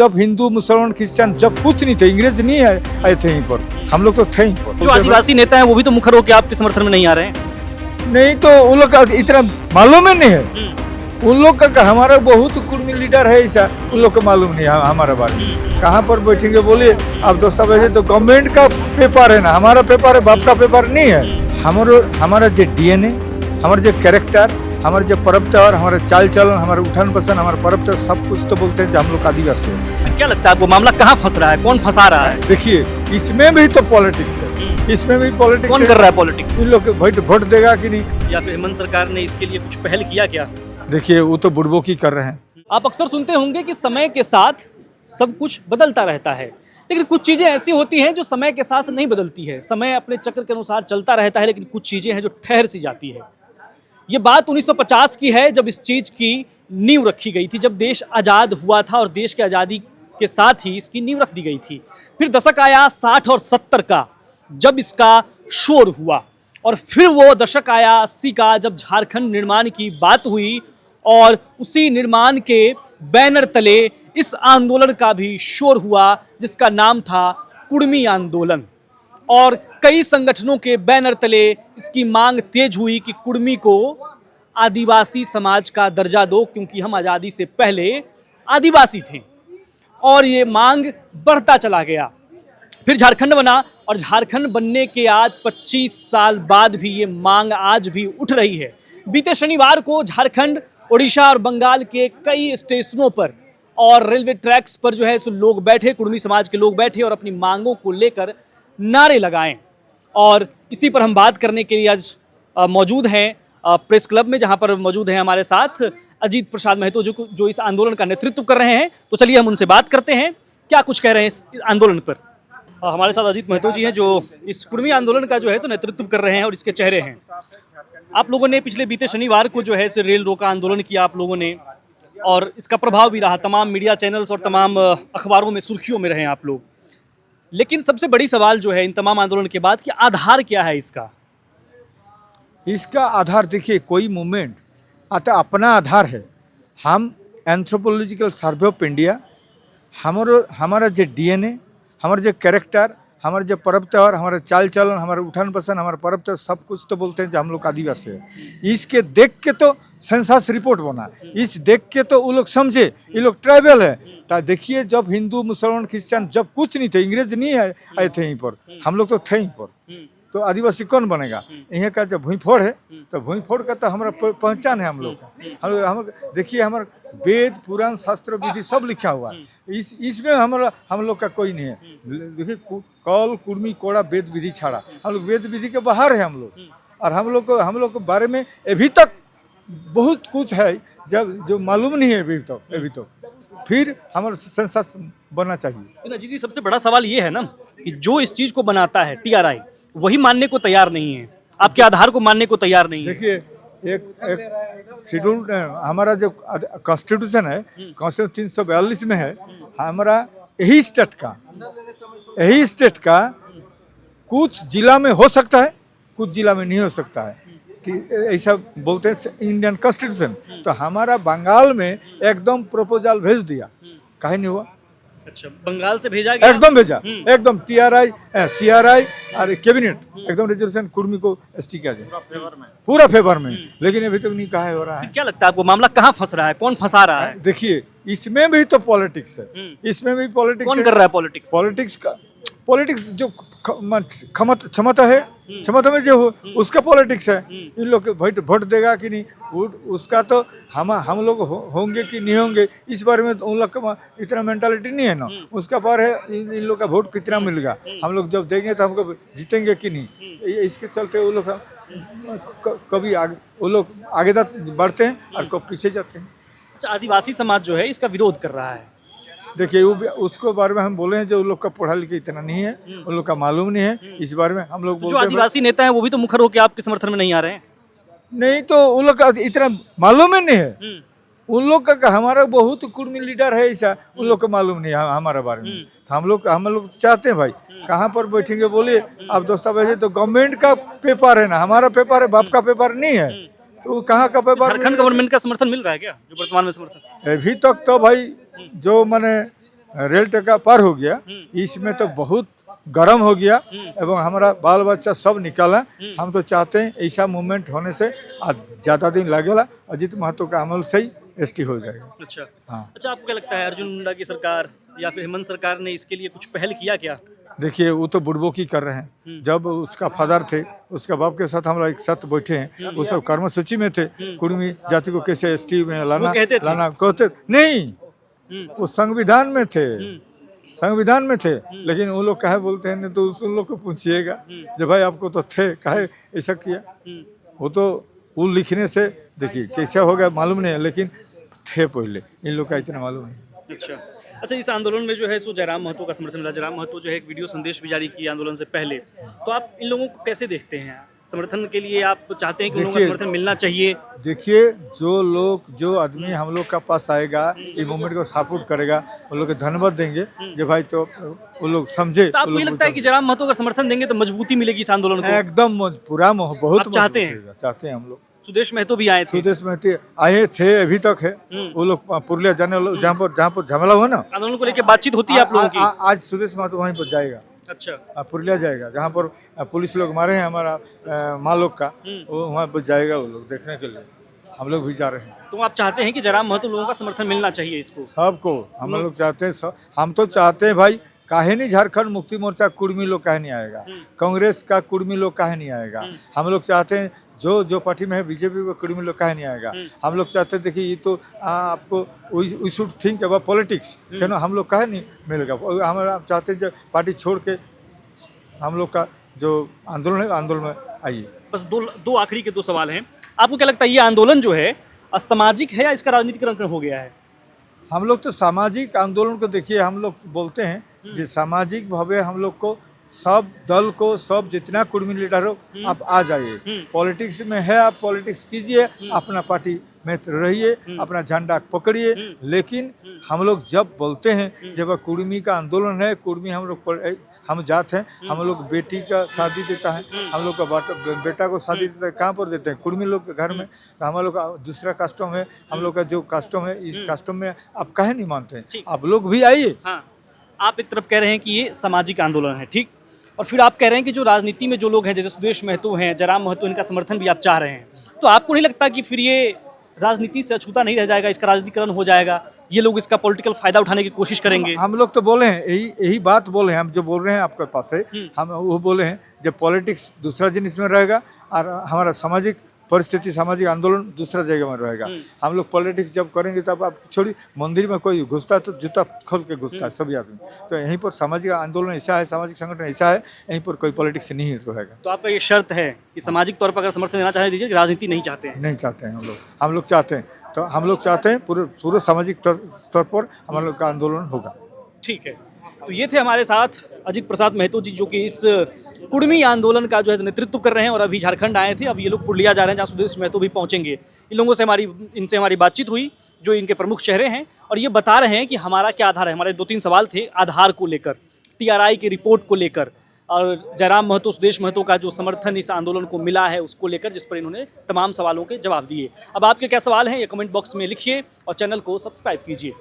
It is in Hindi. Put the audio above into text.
जब हिंदू मुसलमान क्रिश्चियन जब कुछ नहीं थे, अंग्रेज नहीं आए थे यहीं पर, हम लोग तो थे यहीं पर। जो आदिवासी नेता हैं वो भी तो मुखर होकर आपके समर्थन में नहीं आ रहे हैं। नहीं तो उन लोग का इतना मालूम ही नहीं है। उन लोग का हमारा बहुत कुर्मी लीडर है ऐसा, उन लोग को मालूम नहीं है हमारे बारे में। कहाँ पर बैठेंगे बोलिए आप दस्तावेज, तो गवर्नमेंट का पेपर है ना, हमारा पेपर है, बाप का पेपर नहीं है। हमारा जो डीएनए, हमारा जो कैरेक्टर, हमारे जो पर्व त्योहार, हमारे चाल चलन, हमारे उठान पसंद, हमारे पर्व त्योहार, सब कुछ तो बोलते हैं जो हम लोग आदिवासी है। क्या लगता है आपको मामला कहाँ फंस रहा है, कौन फंसा रहा है? देखिए इसमें भी तो पॉलिटिक्स है, इसमें भी पॉलिटिक्स। कौन कर रहा है पॉलिटिक्स? इन लोग वोट देगा कि नहीं, या फिर हेमंत सरकार ने इसके लिए कुछ पहल किया क्या? देखिए वो तो बुड़बो की कर रहे हैं। आप अक्सर सुनते होंगे कि समय के साथ सब कुछ बदलता रहता है, लेकिन कुछ चीजें ऐसी होती हैं जो समय के साथ नहीं बदलती है। समय अपने चक्र के अनुसार चलता रहता है, लेकिन कुछ चीजें हैं जो ठहर सी जाती है। ये बात 1950 की है, जब इस चीज की नींव रखी गई थी, जब देश आज़ाद हुआ था और देश की आज़ादी के साथ ही इसकी नींव रख दी गई थी। फिर दशक आया 60 और 70 का, जब इसका शोर हुआ, और फिर वो दशक आया 80 का, जब झारखंड निर्माण की बात हुई और उसी निर्माण के बैनर तले इस आंदोलन का भी शोर हुआ, जिसका नाम था कुर्मी आंदोलन। और कई संगठनों के बैनर तले इसकी मांग तेज हुई कि कुर्मी को आदिवासी समाज का दर्जा दो, क्योंकि हम आज़ादी से पहले आदिवासी थे। और ये मांग बढ़ता चला गया। फिर झारखंड बना, और झारखंड बनने के आज 25 साल बाद भी ये मांग आज भी उठ रही है। बीते शनिवार को झारखंड, उड़ीसा और बंगाल के कई स्टेशनों पर और रेलवे ट्रैक्स पर जो है सो लोग बैठे, कुर्मी समाज के लोग बैठे और अपनी मांगों को लेकर नारे लगाएं। और इसी पर हम बात करने के लिए आज मौजूद हैं प्रेस क्लब में, जहां पर मौजूद हैं हमारे साथ अजीत प्रसाद महतो, जो इस आंदोलन का नेतृत्व कर रहे हैं। तो चलिए हम उनसे बात करते हैं, क्या कुछ कह रहे हैं इस आंदोलन पर। हमारे साथ अजीत महतो जी हैं, जो इस कुर्मी आंदोलन का जो है सो नेतृत्व कर रहे हैं और इसके चेहरे हैं। आप लोगों ने पिछले बीते शनिवार को जो है सो रेल रोका आंदोलन किया आप लोगों ने, और इसका प्रभाव भी रहा, तमाम मीडिया चैनल्स और तमाम अखबारों में सुर्खियों में रहे आप लोग। लेकिन सबसे बड़ी सवाल जो है इन तमाम आंदोलन के बाद कि आधार क्या है इसका आधार देखिए, कोई मूवमेंट आता अपना आधार है। हम एंथ्रोपोलॉजिकल सर्वे ऑफ इंडिया, हमारा जो डीएनए, हमारा जो कैरेक्टर, हमारे जो पर्व त्योहार, हमारे चाल चलन, हमारे उठान पसंद, हमारे पर्व त्योहार, सब कुछ तो बोलते हैं जो हम लोग आदिवासी है। इसके देख के तो सेंसस रिपोर्ट बना, इस देख के तो वो लोग समझे ये लोग ट्राइबल है। देखिए जब हिंदू मुसलमान क्रिश्चियन जब कुछ नहीं थे, अंग्रेज नहीं आए थे यहीं पर, हम लोग तो थे यहीं पर, तो आदिवासी कौन बनेगा? यहाँ का जब भूईफोड़ है तो भूईफोड़ का तो हमारा पहचान है हम लोग का। हम देखिए हमारा वेद पुराण शास्त्र विधि सब लिखा हुआ है, इसमें हम लोग का कोई नहीं है। देखिए कौल कुर्मी कोड़ा वेद विधि छाड़ा, हम लोग वेद विधि के बाहर है हम लोग। और हम लोग के बारे में अभी तक बहुत कुछ है जो मालूम नहीं है अभी तक। फिर हमारा सेंसस बनना चाहिए। जी, सबसे बड़ा सवाल ये है ना कि जो इस चीज को बनाता है टीआरआई, वही मानने को तैयार नहीं है, आपके आधार को मानने को तैयार नहीं है। देखिए एक शेड्यूल हमारा जो कॉन्स्टिट्यूशन है, कॉन्स्टिट्यूशन 342 में है, हमारा यही स्टेट का कुछ जिला में हो सकता है, कुछ जिला में नहीं हो सकता है, कि ऐसा बोलते हैं इंडियन कॉन्स्टिट्यूशन। तो हमारा बंगाल में एकदम प्रपोजल भेज दिया, काहे नहीं हुआ? अच्छा, बंगाल से भेजा गया? एकदम भेजा, एकदम टीआरआई सीआरआई और कैबिनेट एकदम रेजोल्यूशन कुर्मी को एसटी किया जाए पूरा फेवर में, लेकिन अभी तक नहीं कहा हो रहा है। क्या लगता है आपको मामला कहाँ फंस रहा है, कौन फंसा रहा है? देखिए इसमें भी तो पॉलिटिक्स है, इसमें भी पॉलिटिक्स। कौन कर रहा है पॉलिटिक्स जो क्षमता है, क्षमता में जो हो उसका पॉलिटिक्स है। इन लोग वोट देगा कि नहीं, उसका तो हम लोग होंगे कि नहीं होंगे, इस बारे में उन लोग का इतना मेंटालिटी नहीं है ना। उसका पर है इन लोग का वोट कितना मिलेगा, हम लोग जब देंगे तो हमको जीतेंगे कि नहीं। इसके चलते वो लोग कभी वो लोग आगे बढ़ते हैं और कभी पीछे जाते हैं। अच्छा, आदिवासी समाज जो है इसका विरोध कर रहा है। देखिए उसको बारे में हम बोले हैं, जो उन लोग का पढ़ा लिखा इतना नहीं है, उन लोग का मालूम नहीं है, इस बारे में हम लोग जो आदिवासी नेता हैं वो भी तो मुखर होकर आपके समर्थन में नहीं आ रहे हैं। नहीं तो उन लोग का इतना मालूम ही नहीं है। उन लोग का हमारा बहुत कुर्मी लीडर है ऐसा, उन लोग को मालूम नहीं है हमारे बारे में। तो हम लोग चाहते हैं भाई, कहाँ पर बैठेंगे बोलिए आप दस्तावेज, तो गवर्नमेंट का पेपर है ना, हमारा पेपर है, बाप का पेपर नहीं है। तो कहाँ का पेपर? झारखंड गवर्नमेंट का समर्थन मिल रहा है क्या, जो वर्तमान में समर्थन? अभी तक तो भाई जो माने रेल टिक्का पार हो गया, इसमें तो बहुत गर्म हो गया एवं हमारा बाल बच्चा सब निकाला। हम तो चाहते हैं ऐसा मूवमेंट होने से आज ज़्यादा दिन लगेगा, अजीत महतो का अमल से ही एसटी हो जाएगा। अच्छा हाँ, अच्छा, आपको क्या लगता है अर्जुन मुंडा की सरकार या फिर हेमंत सरकार ने इसके लिए कुछ पहल किया क्या? देखिए वो तो बुड़बो की कर रहे हैं। जब उसका फादर थे, उसका बाप के साथ हम लोग एक साथ बैठे हैं, वो सब कर्म सूची में थे, कुर्मी जाति को कैसे एसटी में लाना कहते थे? कहते नहीं, वो संविधान में थे, संविधान में थे। हम्म। लेकिन वो लोग काहे बोलते हैं, नहीं तो उन लोग को पूछिएगा जब भाई आपको तो थे, काहे ऐसा किया। वो तो वो लिखने से देखिए कैसे हो गया मालूम नहीं है, लेकिन थे पहले, इन लोग का इतना मालूम नहीं। अच्छा अच्छा, इस आंदोलन में जो है सो जयराम महतो का समर्थन मिला। जयराम महतो जो है एक वीडियो संदेश भी जारी किया आंदोलन से पहले। तो आप इन लोगों को कैसे देखते हैं? समर्थन के लिए आप चाहते हैं कि उन लोगों का देखिए, समर्थन मिलना चाहिए? देखिए जो आदमी हम लोग का पास आएगा, ये मूवमेंट को सपोर्ट करेगा, उन लोग को धन्यवाद देंगे कि भाई तो वो लोग समझे। तो आपको ये लगता है कि जयराम महतो का समर्थन देंगे तो मजबूती मिलेगी इस आंदोलन को? एकदम पूरा बहुत आप चाहते हैं? मजबूत रहेगा, चाहते हैं हम लोग। सुदेश महतो भी आए थे। सुदेश महतो आए थे, अभी तक है। वो लोग पुरुलिया जाने वाले, जहाँ पर झमेला हुआ ना, आंदोलन को लेकर बातचीत होती है आप लोगों की? आज सुदेश महतो वहीं पर जाएगा। अच्छा, पुरुलिया जाएगा, जहाँ पर पुलिस लोग मारे हैं हमारा माँ लोग का, वो वहाँ पर जाएगा वो लोग देखने के लिए। हम लोग भी जा रहे हैं। तो आप चाहते हैं कि जयराम महतो लोगों का समर्थन मिलना चाहिए इसको? सबको हम लोग चाहते हैं, सब हम तो चाहते हैं भाई, काहे नहीं झारखंड मुक्ति मोर्चा कुर्मी लोग काहे नहीं आएगा, कांग्रेस का कुर्मी लोग काहे नहीं आएगा। हम लोग चाहते हैं जो पार्टी में है, बीजेपी का कुर्मी लोग काहे नहीं आएगा। हम लोग चाहते हैं, देखिए ये तो आपको we should think about politics, क्या हम लोग काहे नहीं मिलेगा। हमारा चाहते हैं जो पार्टी छोड़ के हम लोग का जो आंदोलन है, आंदोलन में आइए। बस दो आखिरी के दो सवाल हैं। आपको क्या लगता है ये आंदोलन जो है असामाजिक है या इसका राजनीतिकरण हो गया है? हम लोग तो सामाजिक आंदोलन को देखिए, हम लोग बोलते हैं कि सामाजिक भावे हम लोग को सब दल को, सब जितना कुर्मी लीडर हो आप आ जाइए। पॉलिटिक्स में है, आप पॉलिटिक्स कीजिए, अपना पार्टी में रहिए, अपना झंडा पकड़िए। लेकिन हम लोग जब बोलते हैं जब कुर्मी का आंदोलन है, कुर्मी हम जात हैं, हम लोग बेटी का शादी देता है, हम लोग का बेटा को शादी देता है, कहाँ पर देते हैं? कुर्मी लोग के घर में। तो हम लोग का दूसरा कस्टम है, हम लोग का जो कस्टम है, इस कस्टम में आप काहे नहीं मानते हैं? आप लोग भी आइए। हाँ, आप एक तरफ कह रहे हैं कि ये सामाजिक आंदोलन है, ठीक, और फिर आप कह रहे हैं कि जो राजनीति में जो लोग हैं, जैसे सुदेश महतो हैं, जयराम महतो, इनका समर्थन भी आप चाह रहे हैं। तो आपको नहीं लगता कि फिर ये राजनीति से अछूता नहीं रह जाएगा, इसका राजनीतिकरण हो जाएगा, ये लोग इसका पॉलिटिकल फायदा उठाने की कोशिश करेंगे? हम लोग तो बोले हैं, यही बात बोले हैं, हम जो बोल रहे हैं आपके पास है, हम वो बोले हैं जब पॉलिटिक्स दूसरा जिनिस में रहेगा और हमारा सामाजिक परिस्थिति, सामाजिक आंदोलन दूसरा जगह में रहेगा। हम लोग पॉलिटिक्स जब करेंगे तब आप छोड़ी, मंदिर में कोई घुसता है तो जूता खोल के घुसता है सभी आदमी। तो यहीं पर सामाजिक आंदोलन ऐसा है, सामाजिक संगठन ऐसा है, यहीं पर कोई पॉलिटिक्स नहीं रहेगा। तो आपका ये शर्त है कि सामाजिक तौर पर अगर समर्थन देना चाहे दीजिए, राजनीति नहीं चाहते हैं? नहीं चाहते हैं हम लोग चाहते हैं, तो हम लोग चाहते हैं पूरे सामाजिक स्तर पर हम लोग का आंदोलन होगा। ठीक है, तो ये थे हमारे साथ अजीत प्रसाद महतो जी, जो कि इस कुर्मी आंदोलन का जो है नेतृत्व कर रहे हैं और अभी झारखंड आए थे। अब ये लोग पुरुलिया जा रहे हैं, जहाँ सुदेश महतो भी पहुंचेंगे। इन लोगों से इनसे हमारी बातचीत हुई, जो इनके प्रमुख चेहरे हैं, और ये बता रहे हैं कि हमारा क्या आधार है। हमारे 2-3 सवाल थे आधार को लेकर, TRI की रिपोर्ट को लेकर, और जयराम महतो, सुदेश महतो का जो समर्थन इस आंदोलन को मिला है उसको लेकर, जिस पर इन्होंने तमाम सवालों के जवाब दिए। अब आपके क्या सवाल हैं ये कमेंट बॉक्स में लिखिए और चैनल को सब्सक्राइब कीजिए।